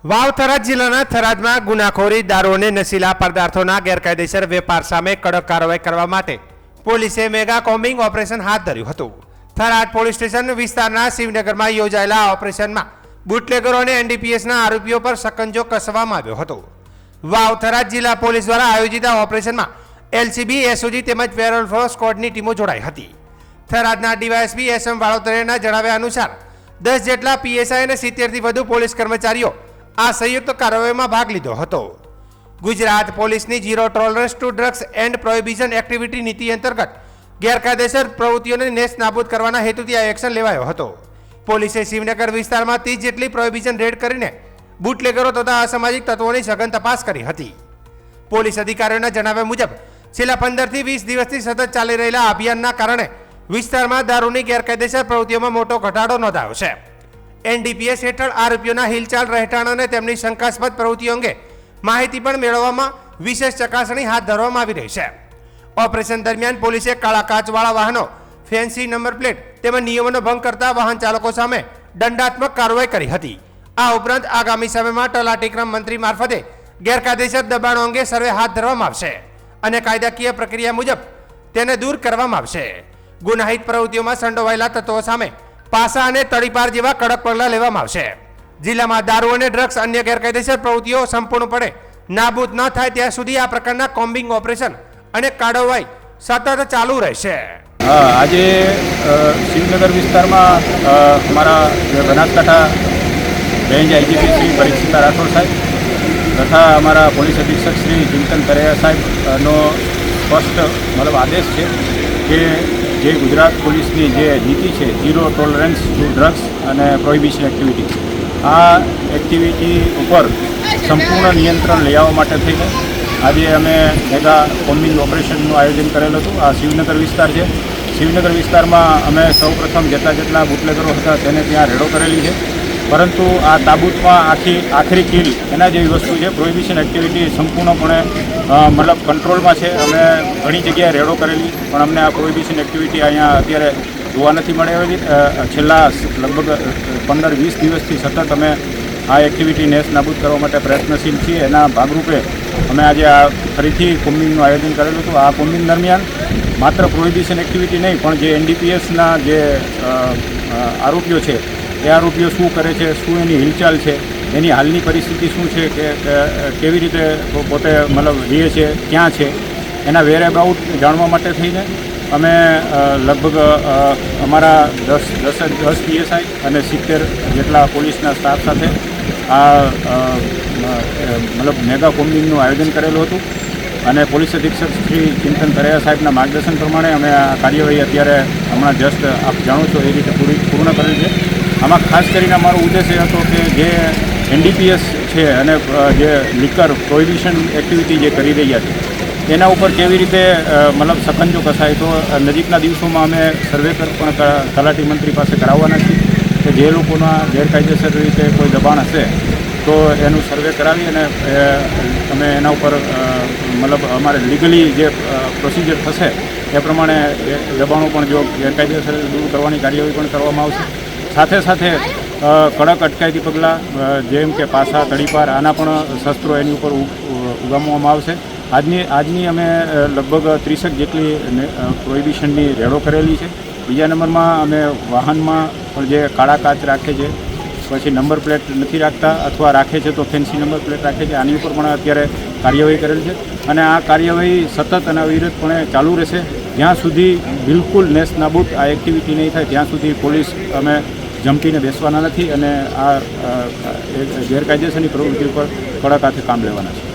વાવ થરાદ જિલ્લાના થરાદમાં ગુનાખોરી દારૂ અને નશીલા પદાર્થોના ગેરકાયદેસર વેપાર સામે કડક કાર્યવાહી કરવા માટે પોલીસે મેગા કોમ્બિંગ ઓપરેશન હાથ ધર્યું હતું। થરાદ પોલીસ સ્ટેશન વિસ્તારના શિવનગરમાં યોજાયેલા આ ઓપરેશનમાં બુટલેગરો અને એનડીપીએસના આરોપીઓ પર શકંજો કસવામાં આવ્યો હતો। વાવ થરાદ જિલ્લા પોલીસ દ્વારા આયોજિત આ ઓપરેશનમાં એલસીબી, એસઓજી તેમજ પેરોલ ફોર્સ સ્ક્વોડની ટીમો જોડાઈ હતી। થરાદના ડીવાયએસપી એસએમ વાળોતરેના જણાવ્યા અનુસાર 10 જેટલા પીએસઆઈ અને 70થી વધુ પોલીસ કર્મચારીઓ આ સંયુક્ત કાર્યવાહીમાં ભાગ લીધો હતો। ગુજરાત પોલીસની zero tolerance two drugs and prohibition activity નીતિ અંતર્ગત ગેરકાયદેસર પ્રવૃત્તિઓને નેસ્ત નાબૂદ કરવાના હેતુથી આ એક્શન લેવાયો હતો। પોલીસે શિવનગર વિસ્તારમાં 30 જેટલી પ્રોહિબિશન રેડ કરીને બુટલેગરો તથા અસામાજિક તત્વોની સઘન તપાસ કરી હતી। પોલીસ અધિકારીઓના જણાવ્યા મુજબ છેલ્લા 15થી 20 દિવસથી સતત ચાલી રહેલા અભિયાનના કારણે વિસ્તારમાં દારૂની ગેરકાયદેસર પ્રવૃત્તિઓમાં મોટો ઘટાડો નોંધાયો છે। એનડીપીએસ હેઠળ આરોપીઓના હિલચાલ, રહેઠાણ અને તેમની શંકાસ્પદ પ્રવૃત્તિઓ અંગે માહિતી પણ મેળવવામાં વિશેષ ચકાસણી હાથ ધરવામાં આવી રહી છે। ઓપરેશન દરમિયાન પોલીસે કાળા કાચવાળા વાહનો, ફેન્સી નંબર પ્લેટ તેમજ નિયમોનો ભંગ કરતા વાહન ચાલકો સામે દંડાત્મક કાર્યવાહી કરી હતી। આ ઉપરાંત આગામી સમયમાં તલાટીક્રમ મંત્રી મારફતે ગેરકાયદેસર દબાણો અંગે સર્વે હાથ ધરવામાં આવશે અને કાયદાકીય પ્રક્રિયા મુજબ તેને દૂર કરવામાં આવશે। ગુનાહિત પ્રવૃત્તિઓમાં સંડોવાયેલા તત્વો સામે પાસા અને તડીપાર જેવા કડક પગલાં લેવામાં આવશે। જિલ્લામાં દારૂ અને ડ્રગ્સ અન્ય ગેરકાયદેસર પ્રવૃત્તિઓ સંપૂર્ણપણે નાબૂદ ન થાય ત્યાં સુધી આ પ્રકારના કોમ્બિંગ ઓપરેશન અને કાર્યવાહી સતત ચાલુ રહેશે। આજે શિવનગર વિસ્તારમાં અમારા બનાસકાંઠા રેન્જ આઈજીપી શ્રી પરીક્ષિતા રાઠોડ સાહેબ તથા અમારા પોલીસ અધિક્ષક શ્રી ચિંતન તરેયા સાહેબનો સ્પષ્ટ આદેશ છે કે જે ગુજરાત પોલીસની જે નીતિ છે ઝીરો ટોલરન્સ ટુ ડ્રગ્સ અને પ્રોહિબિશન એક્ટિવિટી, આ એક્ટિવિટી ઉપર સંપૂર્ણ નિયંત્રણ લઈ આવવા માટે થઈને આજે અમે મેગા કોમ્બિંગ ઓપરેશનનું આયોજન કરેલું હતું। આ શિવનગર વિસ્તાર છે। શિવનગર વિસ્તારમાં અમે સૌપ્રથમ જેટલા બુટલેગરો હતા તેને ત્યાં રેડો કરેલી છે, પરંતુ આ તાબૂતમાં આખરી કિલ એના જેવી વસ્તુ છે। પ્રોહિબિશન એક્ટિવિટી સંપૂર્ણપણે કંટ્રોલમાં છે। અમે ઘણી જગ્યાએ રેડો કરેલી, પણ અમને આ પ્રોહિબિશન એક્ટિવિટી અહીંયા અત્યારે જોવા નથી મળેલી। છેલ્લા લગભગ 15-20 દિવસથી સતત અમે આ એક્ટિવિટી નેસ્ત નાબૂદ કરવા માટે પ્રયત્નશીલ છીએ। એના ભાગરૂપે અમે આજે આ ફરીથી કોમ્બિંગનું આયોજન કરેલું હતું। આ કોમ્બિંગ દરમિયાન માત્ર પ્રોહિબિશન એક્ટિવિટી નહીં, પણ જે એનડીપીએસના જે આરોપીઓ છે એ આરોપીઓ શું કરે છે, શું એની હિલચાલ છે, એની હાલની પરિસ્થિતિ શું છે, કે કેવી રીતે પોતે રહે છે, ક્યાં છે, એના વેર અબાઉટ જાણવા માટે થઈને અમે લગભગ અમારા 10 પીએસઆઈ અને 70 જેટલા પોલીસના સ્ટાફ સાથે આ મેગા કોમ્બિંગનું આયોજન કરેલું હતું અને પોલીસ અધિક્ષક શ્રી ચિંતન તરેયા સાહેબના માર્ગદર્શન પ્રમાણે અમે આ કાર્યવાહી અત્યારે હમણાં જસ્ટ આપ જાણો છો એ રીતે પૂર્ણ કરેલ છે। આમાં ખાસ કરીને અમારો ઉદ્દેશ એ હતો કે જે એનડીપીએસ છે અને જે લિકર પ્રોહિબિશન એક્ટિવિટી જે કરી રહ્યા છે એના ઉપર કેવી રીતે શકંજો કસાય। તો નજીકના દિવસોમાં અમે સર્વે પણ તલાટી મંત્રી પાસે કરાવવાના છીએ કે જે લોકોના ગેરકાયદેસર રીતે કોઈ દબાણ હશે તો એનું સર્વે કરાવી અને અમે એના ઉપર અમારે લીગલી જે પ્રોસિજર થશે એ પ્રમાણે દબાણો પણ જો ગેરકાયદેસર દૂર કરવાની કાર્યવાહી પણ કરવામાં આવશે। સાથે સાથે કડક અટકાયતી પગલાં જેમ કે પાસા, તડીપાર, આના પણ શસ્ત્રો એની ઉપર ઉગામવામાં આવશે। આજની અમે લગભગ 30 જેટલી પ્રોહિબિશનની રેડો કરેલી છે। બીજા નંબરમાં અમે વાહનમાં પણ જે કાળા કાચ રાખે છે, પછી નંબર પ્લેટ નથી રાખતા અથવા રાખે છે તો ફેન્સી નંબર પ્લેટ રાખે છે, આની ઉપર પણ અત્યારે કાર્યવાહી કરેલ છે અને આ કાર્યવાહી સતત અને અવિરતપણે ચાલુ રહેશે જ્યાં સુધી બિલકુલ નેસ્ત નાબૂદ આ એક્ટિવિટી નહીં થાય ત્યાં સુધી પોલીસ અમે જંપીને બેસવાના નથી અને આ ગેરકાયદેસરની પ્રવૃત્તિ ઉપર કડક હાથે કામ લેવાના છે।